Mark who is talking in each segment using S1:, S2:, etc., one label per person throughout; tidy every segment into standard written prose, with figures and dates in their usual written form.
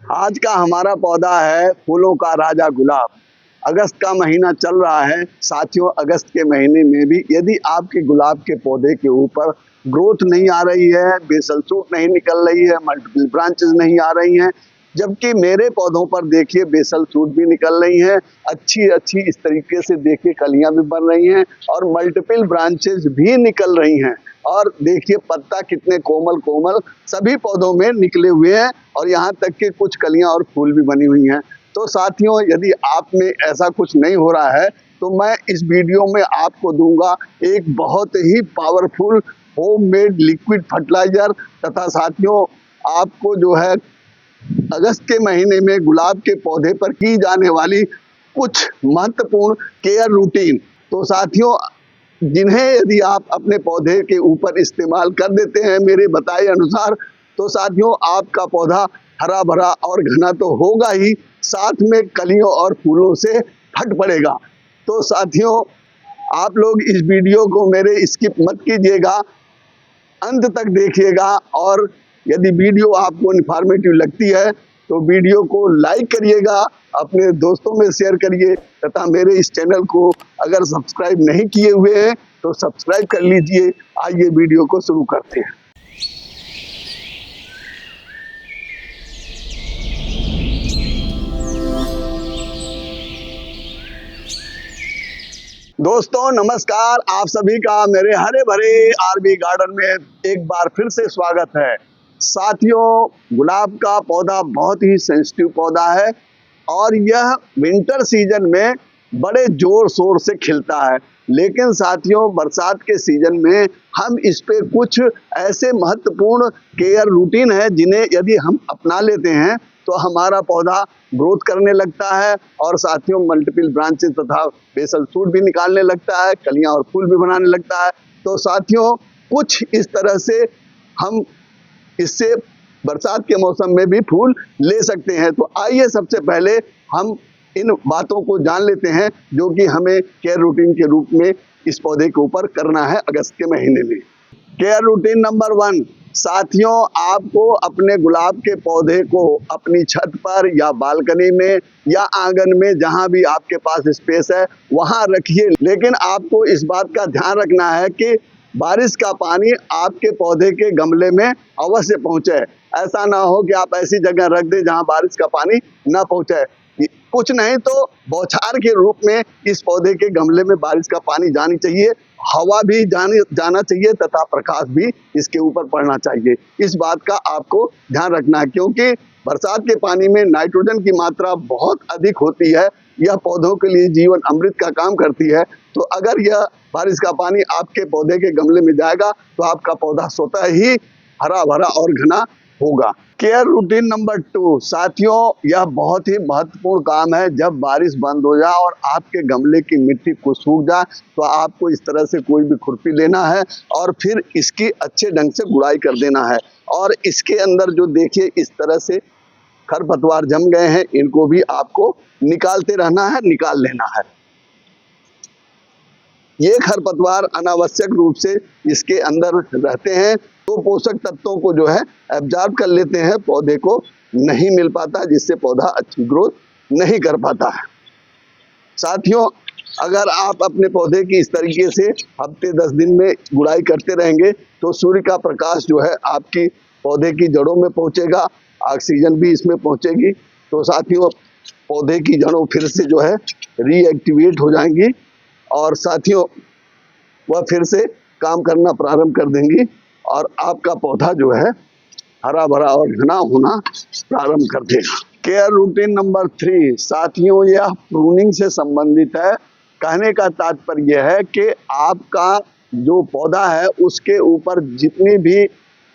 S1: आज का हमारा पौधा है फूलों का राजा गुलाब। अगस्त का महीना चल रहा है साथियों। अगस्त के महीने में भी यदि आपके गुलाब के पौधे के ऊपर ग्रोथ नहीं आ रही है, बेसल सूट नहीं निकल रही है, मल्टीपल ब्रांचेस नहीं आ रही हैं, जबकि मेरे पौधों पर देखिए बेसल सूट भी निकल रही हैं, अच्छी अच्छी इस तरीके से देखिए कलियां भी बन रही हैं और मल्टीपल ब्रांचेस भी निकल रही हैं। और देखिए पत्ता कितने कोमल कोमल सभी पौधों में निकले हुए हैं और यहाँ तक कि कुछ कलियां और फूल भी बनी हुई हैं। तो साथियों, यदि आप में ऐसा कुछ नहीं हो रहा है तो मैं इस वीडियो में आपको दूंगा एक बहुत ही पावरफुल होममेड लिक्विड फर्टिलाइजर तथा साथियों आपको जो है अगस्त के महीने में गुलाब के पौधे पर की जाने वाली कुछ महत्वपूर्ण केयर रूटीन। तो साथियों, जिन्हें यदि आप अपने पौधे के ऊपर इस्तेमाल कर देते हैं मेरे बताए अनुसार, तो साथियों आपका पौधा हरा भरा और घना तो होगा ही, साथ में कलियों और फूलों से फट पड़ेगा। तो साथियों, आप लोग इस वीडियो को मेरे स्किप मत कीजिएगा, अंत तक देखिएगा और यदि वीडियो आपको इन्फॉर्मेटिव लगती है तो वीडियो को लाइक करिएगा, अपने दोस्तों में शेयर करिए तथा मेरे इस चैनल को अगर सब्सक्राइब नहीं किए हुए हैं तो सब्सक्राइब कर लीजिए। आइए वीडियो को शुरू करते हैं। दोस्तों नमस्कार, आप सभी का मेरे हरे भरे आरबी गार्डन में एक बार फिर से स्वागत है। साथियों, गुलाब का पौधा बहुत ही सेंसिटिव पौधा है और यह विंटर सीजन में बड़े जोर शोर से खिलता है, लेकिन साथियों बरसात के सीजन में हम इस पे कुछ ऐसे महत्वपूर्ण केयर रूटीन है जिन्हें यदि हम अपना लेते हैं तो हमारा पौधा ग्रोथ करने लगता है और साथियों मल्टीपल ब्रांचेस तथा बेसल सूट भी निकालने लगता है, कलियां और फूल भी बनाने लगता है। तो साथियों कुछ इस तरह से हम इससे बरसात के मौसम में भी फूल ले सकते हैं। तो आइए सबसे पहले हम इन बातों को जान लेते हैं जो कि हमें केयर रूटीन के रूप में इस पौधे के ऊपर करना है अगस्त के महीने में। केयर रूटीन नंबर 1, साथियों आपको अपने गुलाब के पौधे को अपनी छत पर या बालकनी में या आंगन में जहां भी आपके पास स्पेस है वहां रखिए, लेकिन आपको इस बात का ध्यान रखना है कि बारिश का पानी आपके पौधे के गमले में अवश्य पहुंचे। ऐसा ना हो कि आप ऐसी जगह रख दें जहां बारिश का पानी ना पहुंचे। कुछ नहीं तो बौछार के रूप में इस पौधे के गमले में बारिश का पानी जानी चाहिए, हवा भी जाना चाहिए तथा प्रकाश भी इसके ऊपर पड़ना चाहिए। इस बात का आपको ध्यान रखना है क्योंकि बरसात के पानी में नाइट्रोजन की मात्रा बहुत अधिक होती है। यह पौधों के लिए जीवन अमृत का काम करती है। तो अगर यह बारिश का पानी आपके पौधे के गमले में जाएगा तो आपका पौधा स्वतः ही हरा भरा और घना होगा। केयर रूटीन नंबर 2, साथियों यह बहुत ही महत्वपूर्ण काम है। जब बारिश बंद हो जाए और आपके गमले की मिट्टी को सूख जाए तो आपको इस तरह से कोई भी खुरपी लेना है और फिर इसकी अच्छे ढंग से गुड़ाई कर देना है। और इसके अंदर जो देखिए इस तरह से खरपतवार जम गए हैं, इनको भी आपको निकालते रहना है, निकाल लेना है। ये खरपतवार अनावश्यक रूप से इसके अंदर रहते हैं तो पोषक तत्वों को जो है एब्जॉर्ब कर लेते हैं, पौधे को नहीं मिल पाता जिससे पौधा अच्छी ग्रोथ नहीं कर पाता है। साथियों अगर आप अपने पौधे की इस तरीके से हफ्ते 10 दिन में गुड़ाई करते रहेंगे तो सूर्य का प्रकाश जो है आपकी पौधे की जड़ों में पहुंचेगा, ऑक्सीजन भी इसमें पहुंचेगी। तो साथियों पौधे की जड़ों फिर से जो है रीएक्टिवेट हो जाएंगी और साथियों वह फिर से काम करना प्रारंभ कर देंगी और आपका पौधा जो है हरा भरा और घना होना प्रारंभ कर देगा। केयर रूटीन नंबर 3, साथियों यह प्रूनिंग से संबंधित है। कहने का तात्पर्य यह है कि आपका जो पौधा है उसके ऊपर जितनी भी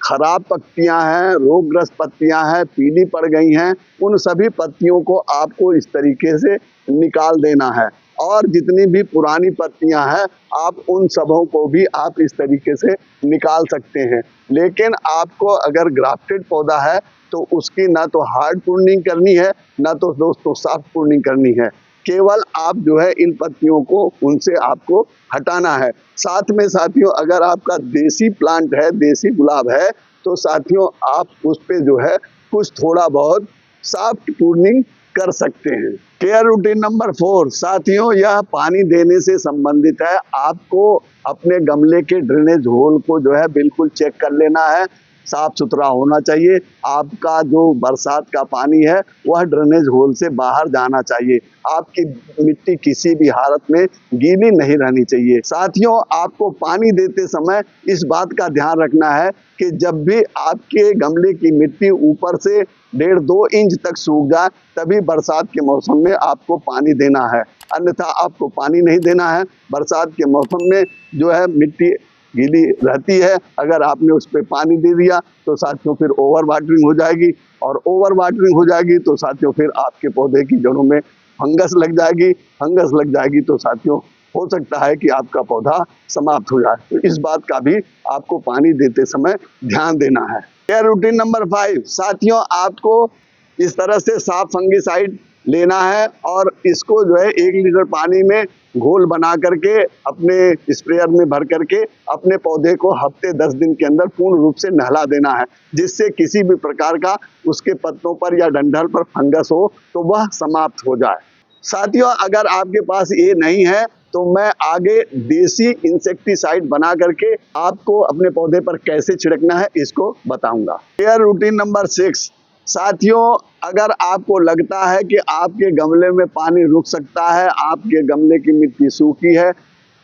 S1: खराब पत्तियां हैं, रोगग्रस्त पत्तियां हैं, पीली पड़ गई हैं, उन सभी पत्तियों को आपको इस तरीके से निकाल देना है और जितनी भी पुरानी पत्तियां हैं आप उन सबों को भी आप इस तरीके से निकाल सकते हैं। लेकिन आपको अगर ग्राफ्टेड पौधा है तो उसकी ना तो हार्ड प्रूनिंग करनी है ना तो दोस्तों सॉफ्ट प्रूनिंग करनी है, केवल आप जो है इन पत्तियों को उनसे आपको हटाना है। साथ में साथियों अगर आपका देसी प्लांट है, देसी गुलाब है, तो साथियों आप उस पे जो है कुछ थोड़ा बहुत सॉफ्ट प्रूनिंग कर सकते हैं। केयर रूटीन नंबर 4 साथियों, यह पानी देने से संबंधित है। आपको अपने गमले के ड्रेनेज होल को जो है बिल्कुल चेक कर लेना है, साफ सुथरा होना चाहिए। आपका जो बरसात का पानी है वह ड्रेनेज होल से बाहर जाना चाहिए। आपकी मिट्टी किसी भी हालत में गीली नहीं रहनी चाहिए। साथियों, आपको पानी देते समय इस बात का ध्यान रखना है कि जब भी आपके गमले की मिट्टी ऊपर से 1.5-2 इंच तक सूख जाए तभी बरसात के मौसम में आपको पानी देना है, अन्यथा आपको पानी नहीं देना है। बरसात के मौसम में जो है मिट्टी गीली रहती है, अगर आपने उस पर पानी दे दिया तो साथियों फिर ओवर वाटरिंग हो जाएगी, और ओवर वाटरिंग हो जाएगी तो साथियों फिर आपके पौधे की जड़ों में फंगस लग जाएगी। फंगस लग जाएगी तो साथियों हो सकता है कि आपका पौधा समाप्त हो जाए। तो इस बात का भी आपको पानी देते समय ध्यान देना है। केयर रूटीन नंबर 5 साथियों, आपको इस तरह से साफ फंगिसाइड लेना है और इसको जो है 1 लीटर पानी में घोल बना करके अपने स्प्रेयर में भर करके अपने पौधे को हफ्ते 10 दिन के अंदर पूर्ण रूप से नहला देना है, जिससे किसी भी प्रकार का उसके पत्तों पर या डंठल पर फंगस हो तो वह समाप्त हो जाए। साथियों, अगर आपके पास ये नहीं है तो मैं आगे देसी इंसेक्टिसाइड बना करके आपको अपने पौधे पर कैसे छिड़कना है इसको बताऊंगा। केयर रूटीन नंबर 6 साथियों, अगर आपको लगता है कि आपके गमले में पानी रुक सकता है, आपके गमले की मिट्टी सूखी है,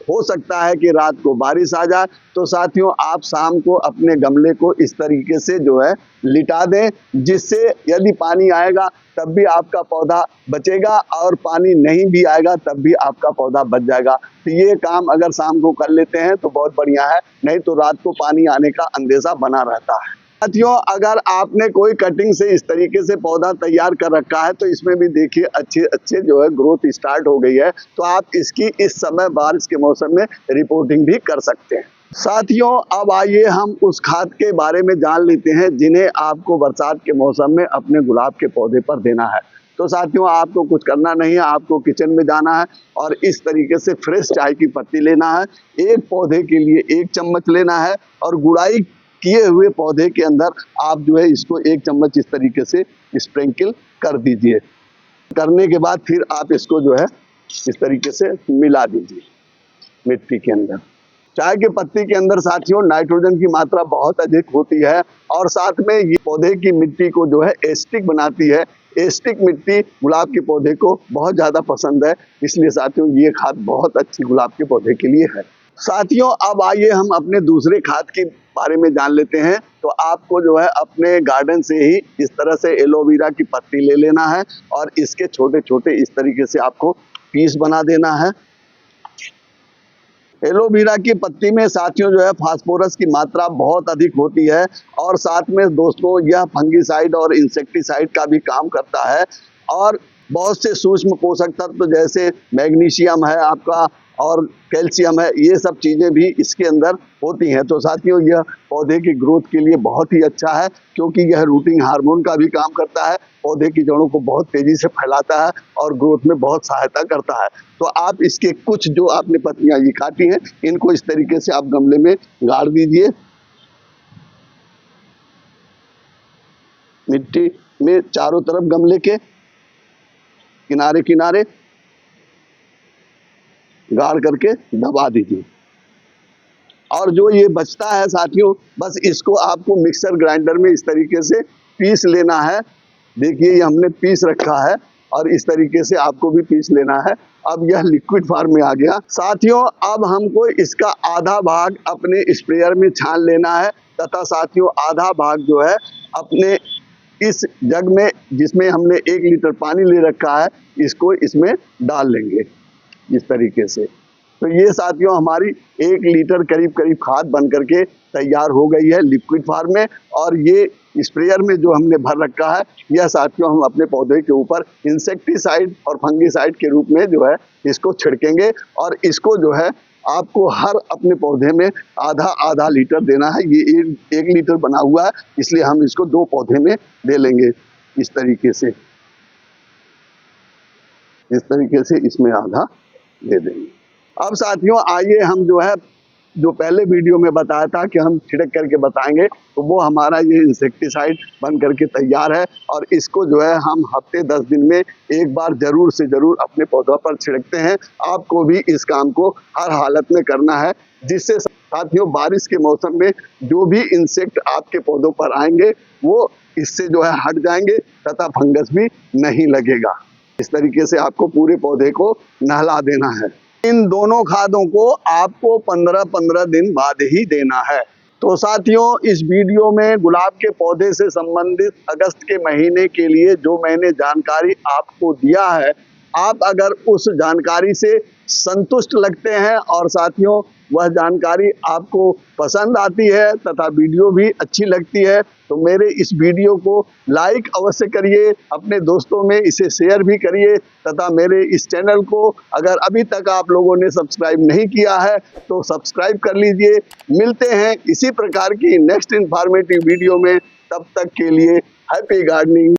S1: हो सकता है कि रात को बारिश आ जाए, तो साथियों आप शाम को अपने गमले को इस तरीके से जो है लिटा दें, जिससे यदि पानी आएगा तब भी आपका पौधा बचेगा और पानी नहीं भी आएगा तब भी आपका पौधा बच जाएगा। तो ये काम अगर शाम को कर लेते हैं तो बहुत बढ़िया है, नहीं तो रात को पानी आने का अंदेशा बना रहता है। साथियों, अगर आपने कोई कटिंग से इस तरीके से पौधा तैयार कर रखा है तो इसमें भी देखिए अच्छे जो है ग्रोथ स्टार्ट हो गई है, तो आप इसकी इस समय बारिश के मौसम में रिपोर्टिंग भी कर सकते हैं। साथियों, अब आइए हम उस खाद के बारे में जान लेते हैं जिन्हें आपको बरसात के मौसम में अपने गुलाब के पौधे पर देना है। तो साथियों, आपको कुछ करना नहीं है, आपको किचन में जाना है और इस तरीके से फ्रेश चाय की पत्ती लेना है। एक पौधे के लिए 1 चम्मच लेना है और गुड़ाई किए हुए पौधे के अंदर आप जो है इसको 1 चम्मच इस तरीके से स्प्रिंकल कर दीजिए। करने के बाद फिर आप इसको जो है इस तरीके से मिला दीजिए मिट्टी के अंदर। चाय के पत्ती के अंदर साथियों नाइट्रोजन की मात्रा बहुत अधिक होती है और साथ में ये पौधे की मिट्टी को जो है एसिडिक बनाती है। एसिडिक मिट्टी गुलाब के पौधे को बहुत ज़्यादा पसंद है, इसलिए साथियों ये खाद बहुत अच्छी गुलाब के पौधे के लिए है। साथियों, अब आइए हम अपने दूसरे खाद के बारे में जान लेते हैं। तो आपको जो है अपने गार्डन से ही इस तरह से एलोवेरा की पत्ती ले लेना है और इसके छोटे छोटे इस तरीके से आपको पीस बना देना है। एलोवेरा की पत्ती में साथियों जो है फास्फोरस की मात्रा बहुत अधिक होती है और साथ में दोस्तों यह फंगिसाइड और इंसेक्टिसाइड का भी काम करता है और बहुत से सूक्ष्म पोषक तत्व जैसे मैग्नीशियम है आपका और कैल्शियम है, ये सब चीज़ें भी इसके अंदर होती हैं। तो साथियों यह पौधे की ग्रोथ के लिए बहुत ही अच्छा है, क्योंकि यह रूटिंग हार्मोन का भी काम करता है, पौधे की जड़ों को बहुत तेज़ी से फैलाता है और ग्रोथ में बहुत सहायता करता है। तो आप इसके कुछ जो आपने पत्तियां ये काटी हैं इनको इस तरीके से आप गमले में गाड़ दीजिए। मिट्टी में चारों तरफ गमले के किनारे किनारे गाड़ करके दबा दीजिए। और जो ये बचता है साथियों, बस इसको आपको मिक्सर ग्राइंडर में इस तरीके से पीस लेना है। देखिए ये हमने पीस रखा है और इस तरीके से आपको भी पीस लेना है। अब यह लिक्विड फॉर्म में आ गया। साथियों, अब हमको इसका आधा भाग अपने स्प्रेयर में छान लेना है तथा साथियों आधा भाग जो है अपने इस जग में जिसमें हमने 1 लीटर पानी ले रखा है इसको इसमें डाल लेंगे इस तरीके से। तो ये साथियों हमारी 1 लीटर करीब खाद बन करके तैयार हो गई है लिक्विड फॉर्म में। और ये स्प्रेयर में जो हमने भर रखा है यह साथियों हम अपने पौधे के ऊपर इंसेक्टिसाइड और फंगिसाइड के रूप में जो है इसको छिड़केंगे। और इसको जो है आपको हर अपने पौधे में आधा लीटर देना है। ये 1 लीटर बना हुआ है, इसलिए हम इसको 2 पौधे में दे लेंगे इस तरीके से। इस तरीके से इसमें आधा दे देंगे। अब साथियों आइए हम जो है जो पहले वीडियो में बताया था कि हम छिड़क करके बताएंगे, तो वो हमारा ये इंसेक्टिसाइड बन करके तैयार है। और इसको जो है हम हफ्ते 10 दिन में एक बार जरूर से जरूर अपने पौधों पर छिड़कते हैं। आपको भी इस काम को हर हालत में करना है, जिससे साथियों बारिश के मौसम में जो भी इंसेक्ट आपके पौधों पर आएंगे वो इससे जो है हट जाएंगे तथा फंगस भी नहीं लगेगा। इस तरीके से आपको पूरे पौधे को नहला देना है। इन दोनों खादों को आपको 15-15 दिन बाद ही देना है। तो साथियों, इस वीडियो में गुलाब के पौधे से संबंधित अगस्त के महीने के लिए जो मैंने जानकारी आपको दिया है, आप अगर उस जानकारी से संतुष्ट लगते हैं और साथियों वह जानकारी आपको पसंद आती है तथा वीडियो भी अच्छी लगती है, तो मेरे इस वीडियो को लाइक अवश्य करिए, अपने दोस्तों में इसे शेयर भी करिए तथा मेरे इस चैनल को अगर अभी तक आप लोगों ने सब्सक्राइब नहीं किया है तो सब्सक्राइब कर लीजिए। मिलते हैं इसी प्रकार की नेक्स्ट इंफॉर्मेटिव वीडियो में, तब तक के लिए हैप्पी गार्डनिंग।